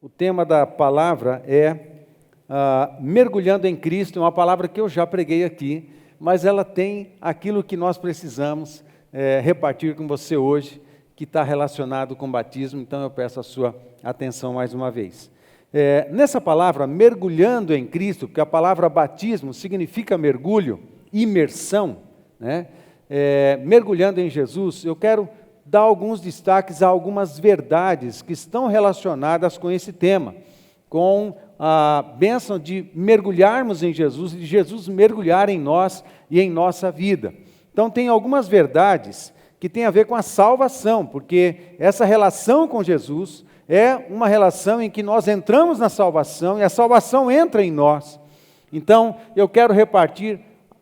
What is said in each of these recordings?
O tema da palavra é mergulhando em Cristo, é uma palavra que eu já preguei aqui, mas ela tem aquilo que nós precisamos repartir com você hoje, que está relacionado com o batismo, então eu peço a sua atenção mais uma vez. Nessa palavra, mergulhando em Cristo, porque a palavra batismo significa mergulho, imersão, né? Mergulhando em Jesus, eu quero dar alguns destaques a algumas verdades que estão relacionadas com esse tema, com a bênção de mergulharmos em Jesus e de Jesus mergulhar em nós e em nossa vida. Então tem algumas verdades que têm a ver com a salvação, porque essa relação com Jesus é uma relação em que nós entramos na salvação e a salvação entra em nós. Então eu quero repartir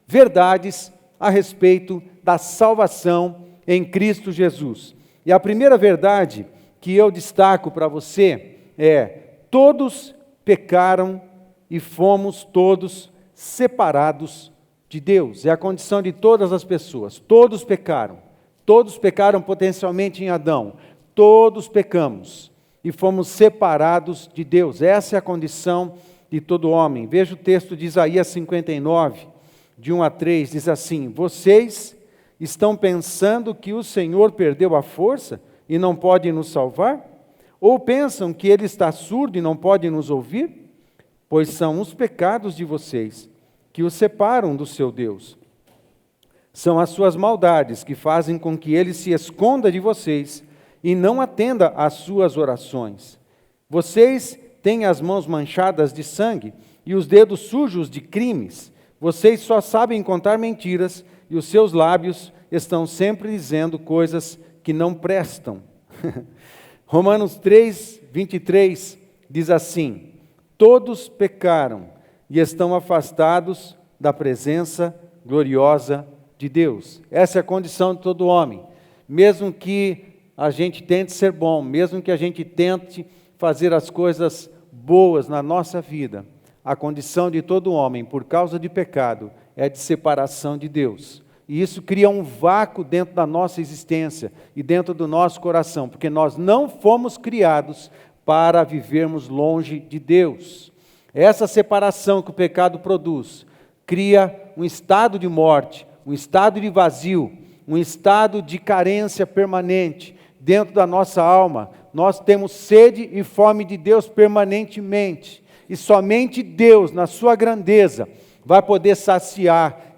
verdades a respeito da salvação em Cristo Jesus. E a primeira verdade que eu destaco para você é: todos pecaram e fomos todos separados de Deus. É a condição de todas as pessoas. Todos pecaram potencialmente em Adão. Todos pecamos e fomos separados de Deus. Essa é a condição de todo homem. Veja o texto de Isaías 59, de 1 a 3, diz assim: vocês estão pensando que o Senhor perdeu a força e não pode nos salvar? Ou pensam que Ele está surdo e não pode nos ouvir? Pois são os pecados de vocês que o separam do seu Deus. São as suas maldades que fazem com que Ele se esconda de vocês e não atenda às suas orações. Vocês têm as mãos manchadas de sangue e os dedos sujos de crimes. Vocês só sabem contar mentiras e os seus lábios estão sempre dizendo coisas que não prestam. Romanos 3, 23 diz assim: todos pecaram e estão afastados da presença gloriosa de Deus. Essa é a condição de todo homem. Mesmo que a gente tente ser bom, mesmo que a gente tente fazer as coisas boas na nossa vida, a condição de todo homem, por causa de pecado, é de separação de Deus. E isso cria um vácuo dentro da nossa existência e dentro do nosso coração, porque nós não fomos criados para vivermos longe de Deus. Essa separação que o pecado produz cria um estado de morte, um estado de vazio, um estado de carência permanente dentro da nossa alma. Nós temos sede e fome de Deus permanentemente. E somente Deus, na sua grandeza, vai poder saciar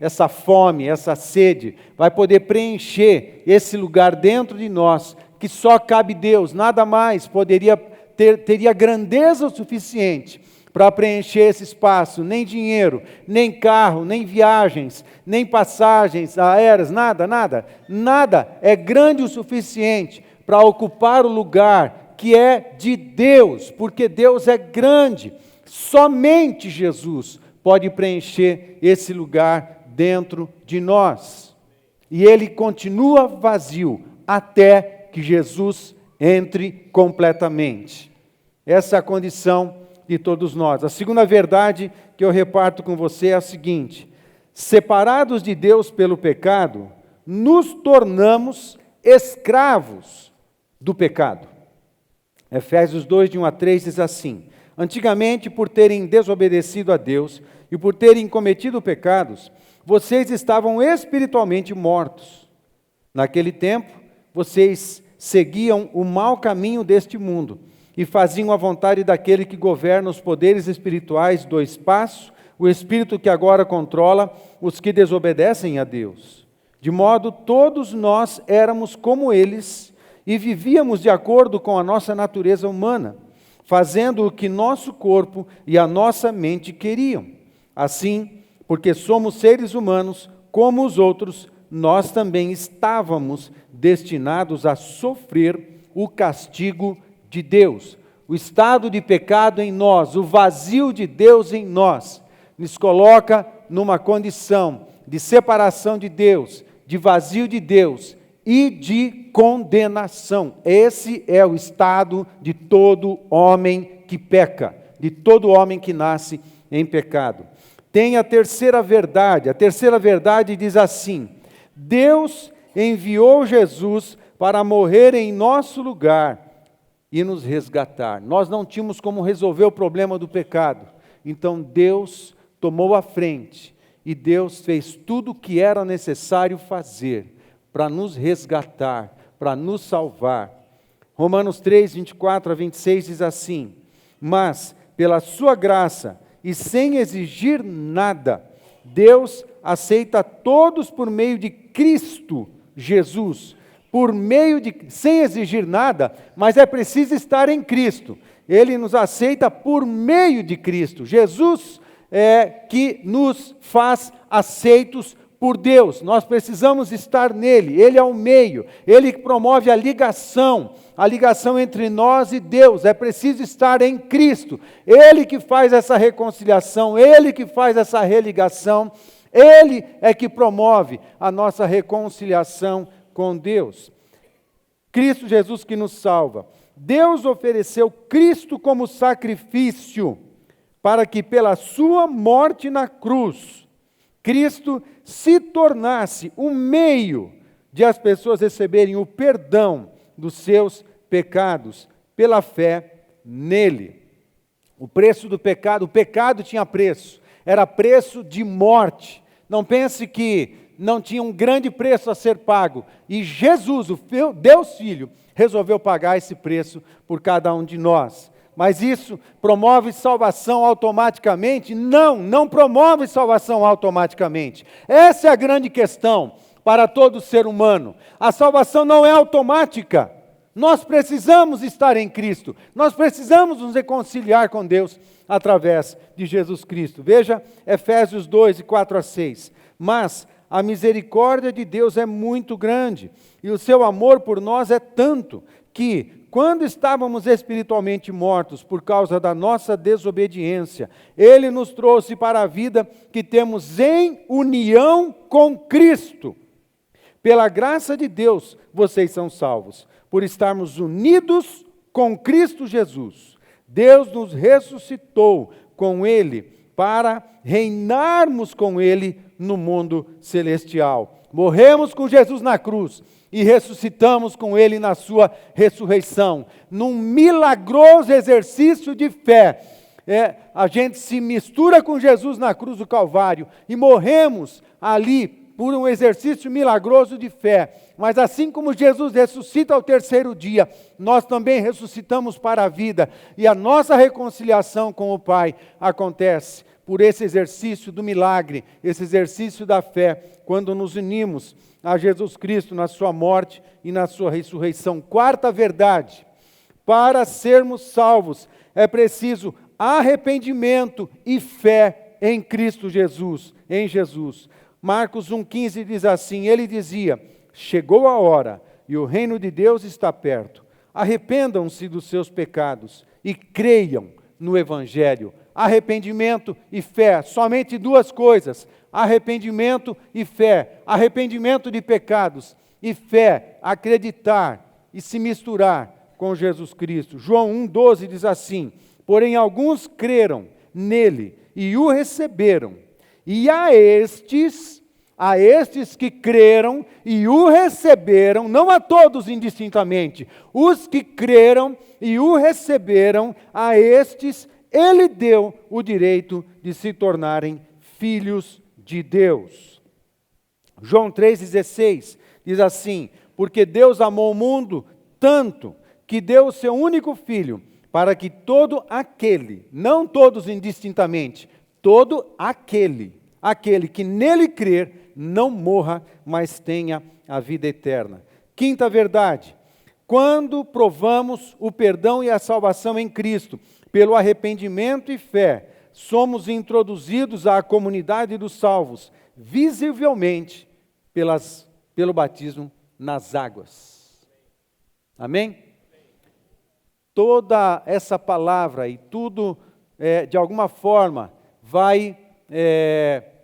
essa fome, essa sede, vai poder preencher esse lugar dentro de nós, que só cabe Deus, nada mais teria grandeza o suficiente para preencher esse espaço, nem dinheiro, nem carro, nem viagens, nem passagens aéreas, nada é grande o suficiente para ocupar o lugar que é de Deus, porque Deus é grande. Somente Jesus pode preencher esse lugar dentro de nós. E ele continua vazio até que Jesus entre completamente. Essa é a condição de todos nós. A segunda verdade que eu reparto com você é a seguinte: separados de Deus pelo pecado, nos tornamos escravos do pecado. Efésios 2, de 1 a 3 diz assim: antigamente, por terem desobedecido a Deus e por terem cometido pecados, vocês estavam espiritualmente mortos. Naquele tempo, vocês seguiam o mau caminho deste mundo e faziam a vontade daquele que governa os poderes espirituais do espaço, o espírito que agora controla os que desobedecem a Deus. De modo, todos nós éramos como eles e vivíamos de acordo com a nossa natureza humana, fazendo o que nosso corpo e a nossa mente queriam. Assim, porque somos seres humanos como os outros, nós também estávamos destinados a sofrer o castigo de Deus. O estado de pecado em nós, o vazio de Deus em nós, nos coloca numa condição de separação de Deus, de vazio de Deus e de condenação. Esse é o estado de todo homem que peca, de todo homem que nasce em pecado. Tem a terceira verdade diz assim: Deus enviou Jesus para morrer em nosso lugar, e nos resgatar. Nós não tínhamos como resolver o problema do pecado. Então Deus tomou a frente e Deus fez tudo o que era necessário fazer para nos resgatar, para nos salvar. Romanos 3, 24 a 26 diz assim: mas pela sua graça e sem exigir nada, Deus aceita todos por meio de Cristo Jesus, sem exigir nada, mas é preciso estar em Cristo. Ele nos aceita por meio de Cristo. Jesus é que nos faz aceitos por Deus. Nós precisamos estar nele. Ele é o meio. Ele promove a ligação entre nós e Deus. É preciso estar em Cristo. Ele que faz essa reconciliação, Ele que faz essa religação, Ele é que promove a nossa reconciliação com Deus. Cristo Jesus que nos salva. Deus ofereceu Cristo como sacrifício para que pela sua morte na cruz, Cristo se tornasse um meio de as pessoas receberem o perdão dos seus pecados pela fé nele. O preço do pecado, o pecado tinha preço, era preço de morte. Não pense que não tinha um grande preço a ser pago. E Jesus, o Deus Filho, resolveu pagar esse preço por cada um de nós. Mas isso promove salvação automaticamente? Não, não promove salvação automaticamente. Essa é a grande questão para todo ser humano. A salvação não é automática. Nós precisamos estar em Cristo. Nós precisamos nos reconciliar com Deus através de Jesus Cristo. Veja Efésios 2, 4 a 6. Mas a misericórdia de Deus é muito grande, e o seu amor por nós é tanto, que, quando estávamos espiritualmente mortos por causa da nossa desobediência, Ele nos trouxe para a vida que temos em união com Cristo. Pela graça de Deus, vocês são salvos, por estarmos unidos com Cristo Jesus. Deus nos ressuscitou com Ele, para reinarmos com Ele no mundo celestial. Morremos com Jesus na cruz e ressuscitamos com Ele na sua ressurreição. Num milagroso exercício de fé, a gente se mistura com Jesus na cruz do Calvário e morremos ali por um exercício milagroso de fé. Mas assim como Jesus ressuscita ao terceiro dia, nós também ressuscitamos para a vida. E a nossa reconciliação com o Pai acontece por esse exercício do milagre, esse exercício da fé, quando nos unimos a Jesus Cristo na sua morte e na sua ressurreição. Quarta verdade: para sermos salvos é preciso arrependimento e fé em Cristo Jesus, em Jesus. Marcos 1,15 diz assim, ele dizia: chegou a hora e o reino de Deus está perto. Arrependam-se dos seus pecados e creiam no Evangelho. Arrependimento e fé, somente duas coisas: arrependimento e fé. Arrependimento de pecados e fé, acreditar e se misturar com Jesus Cristo. João 1,12 diz assim: porém alguns creram nele e o receberam. E a estes que creram e o receberam, não a todos indistintamente, os que creram e o receberam, a estes Ele deu o direito de se tornarem filhos de Deus. João 3,16 diz assim: porque Deus amou o mundo tanto que deu o seu único Filho, para que todo aquele, não todos indistintamente, todo aquele que nele crer, não morra, mas tenha a vida eterna. Quinta verdade: quando provamos o perdão e a salvação em Cristo, pelo arrependimento e fé, somos introduzidos à comunidade dos salvos, visivelmente pelo batismo nas águas. Amém? Toda essa palavra e tudo, de alguma forma,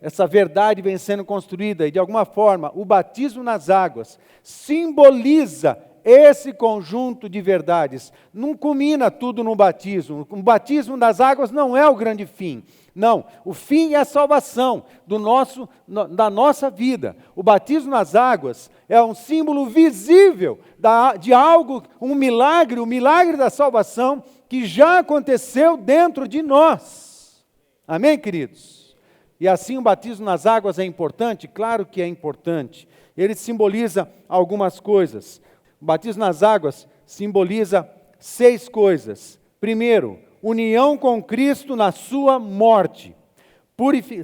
essa verdade vem sendo construída, e de alguma forma, o batismo nas águas simboliza esse conjunto de verdades. Não culmina tudo no batismo. O batismo das águas não é o grande fim. Não, o fim é a salvação da nossa vida. O batismo nas águas é um símbolo visível de algo, um milagre, o milagre da salvação que já aconteceu dentro de nós. Amém, queridos? E assim o batismo nas águas é importante? Claro que é importante. Ele simboliza algumas coisas. O batismo nas águas simboliza 6 coisas. Primeiro, união com Cristo na sua morte.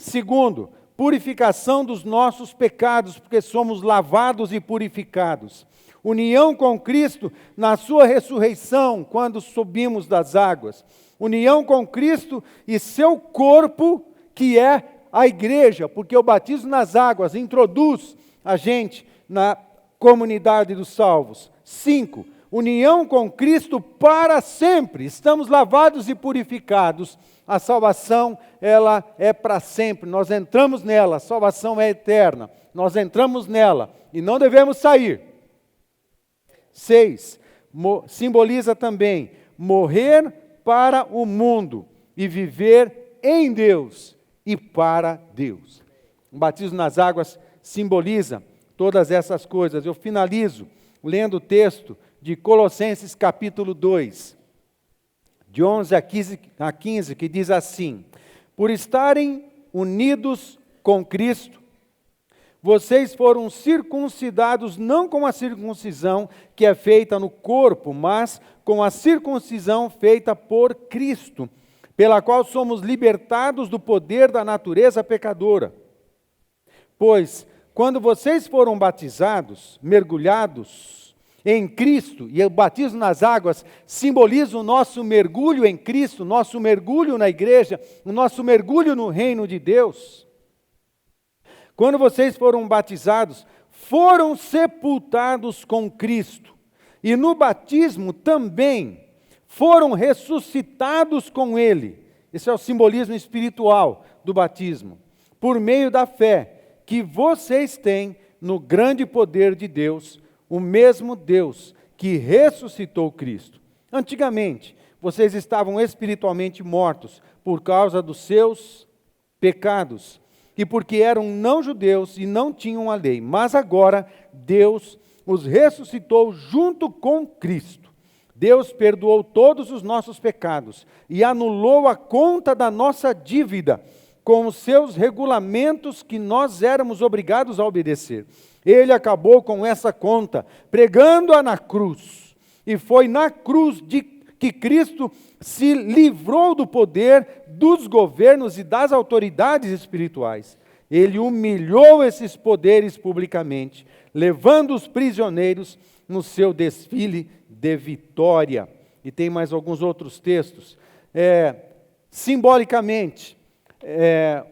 Segundo, purificação dos nossos pecados, porque somos lavados e purificados. União com Cristo na sua ressurreição, quando subimos das águas. União com Cristo e seu corpo, que é a igreja, porque o batismo nas águas introduz a gente na comunidade dos salvos. 5, união com Cristo para sempre. Estamos lavados e purificados. A salvação, ela é para sempre. Nós entramos nela, a salvação é eterna. Nós entramos nela e não devemos sair. 6, simboliza também morrer para o mundo e viver em Deus e para Deus. O batismo nas águas simboliza todas essas coisas. Eu finalizo lendo o texto de Colossenses capítulo 2, de 11 a 15, que diz assim: por estarem unidos com Cristo, vocês foram circuncidados não com a circuncisão que é feita no corpo, mas com a circuncisão feita por Cristo, pela qual somos libertados do poder da natureza pecadora. Pois, quando vocês foram batizados, mergulhados em Cristo, e o batismo nas águas simboliza o nosso mergulho em Cristo, nosso mergulho na igreja, o nosso mergulho no reino de Deus. Quando vocês foram batizados, foram sepultados com Cristo, e no batismo também foram ressuscitados com Ele. Esse é o simbolismo espiritual do batismo, por meio da fé que vocês têm no grande poder de Deus, o mesmo Deus que ressuscitou Cristo. Antigamente, vocês estavam espiritualmente mortos por causa dos seus pecados e porque eram não-judeus e não tinham a lei. Mas agora, Deus os ressuscitou junto com Cristo. Deus perdoou todos os nossos pecados e anulou a conta da nossa dívida com os seus regulamentos que nós éramos obrigados a obedecer. Ele acabou com essa conta, pregando-a na cruz. E foi na cruz que Cristo se livrou do poder dos governos e das autoridades espirituais. Ele humilhou esses poderes publicamente, levando os prisioneiros no seu desfile de vitória. E tem mais alguns outros textos. Simbolicamente,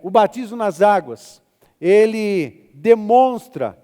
o batismo nas águas, ele demonstra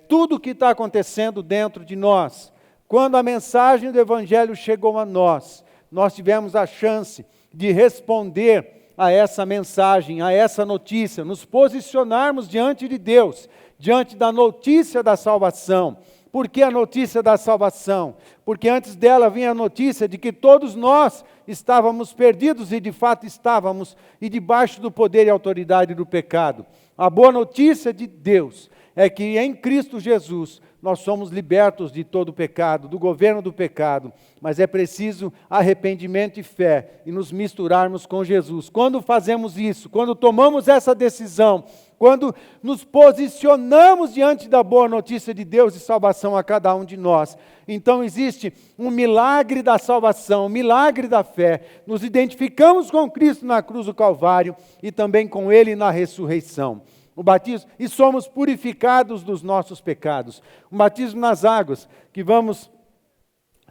tudo o que está acontecendo dentro de nós. Quando a mensagem do Evangelho chegou a nós, nós tivemos a chance de responder a essa mensagem, a essa notícia, nos posicionarmos diante de Deus, diante da notícia da salvação. Por que a notícia da salvação? Porque antes dela vinha a notícia de que todos nós estávamos perdidos, e de fato estávamos, e debaixo do poder e autoridade do pecado. A boa notícia de Deus é que em Cristo Jesus nós somos libertos de todo o pecado, do governo do pecado, mas é preciso arrependimento e fé e nos misturarmos com Jesus. Quando fazemos isso, quando tomamos essa decisão, quando nos posicionamos diante da boa notícia de Deus e salvação a cada um de nós, então existe um milagre da salvação, um milagre da fé. Nos identificamos com Cristo na cruz do Calvário e também com Ele na ressurreição. O batismo, e somos purificados dos nossos pecados. O batismo nas águas, que vamos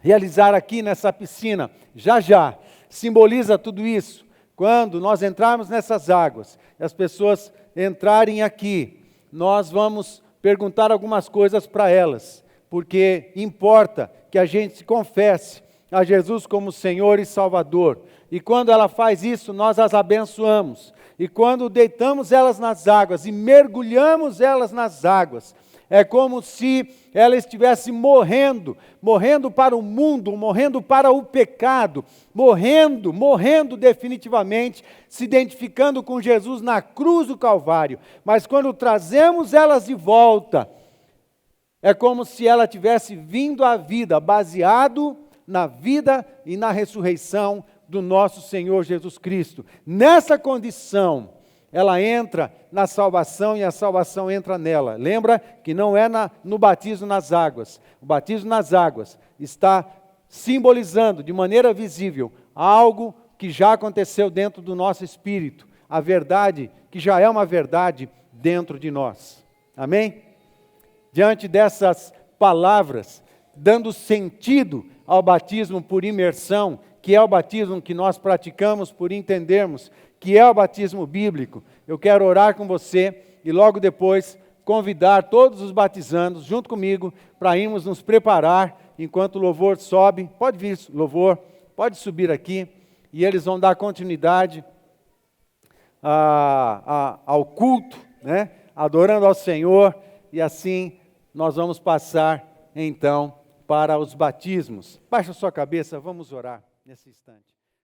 realizar aqui nessa piscina, já, simboliza tudo isso. Quando nós entrarmos nessas águas, e as pessoas entrarem aqui, nós vamos perguntar algumas coisas para elas, porque importa que a gente se confesse a Jesus como Senhor e Salvador. E quando ela faz isso, nós as abençoamos. E quando deitamos elas nas águas e mergulhamos elas nas águas, é como se ela estivesse morrendo para o mundo, morrendo para o pecado, morrendo definitivamente, se identificando com Jesus na cruz do Calvário. Mas quando trazemos elas de volta, é como se ela tivesse vindo à vida, baseado na vida e na ressurreição do nosso Senhor Jesus Cristo. Nessa condição, ela entra na salvação e a salvação entra nela. Lembra que não é no batismo nas águas. O batismo nas águas está simbolizando de maneira visível algo que já aconteceu dentro do nosso espírito. A verdade que já é uma verdade dentro de nós. Amém? Diante dessas palavras, dando sentido ao batismo por imersão, que é o batismo que nós praticamos por entendermos que é o batismo bíblico, eu quero orar com você e logo depois convidar todos os batizandos junto comigo para irmos nos preparar enquanto o louvor sobe. Pode vir, louvor, pode subir aqui e eles vão dar continuidade ao culto, né? Adorando ao Senhor, e assim nós vamos passar então para os batismos. Baixa a sua cabeça, vamos orar nesse instante.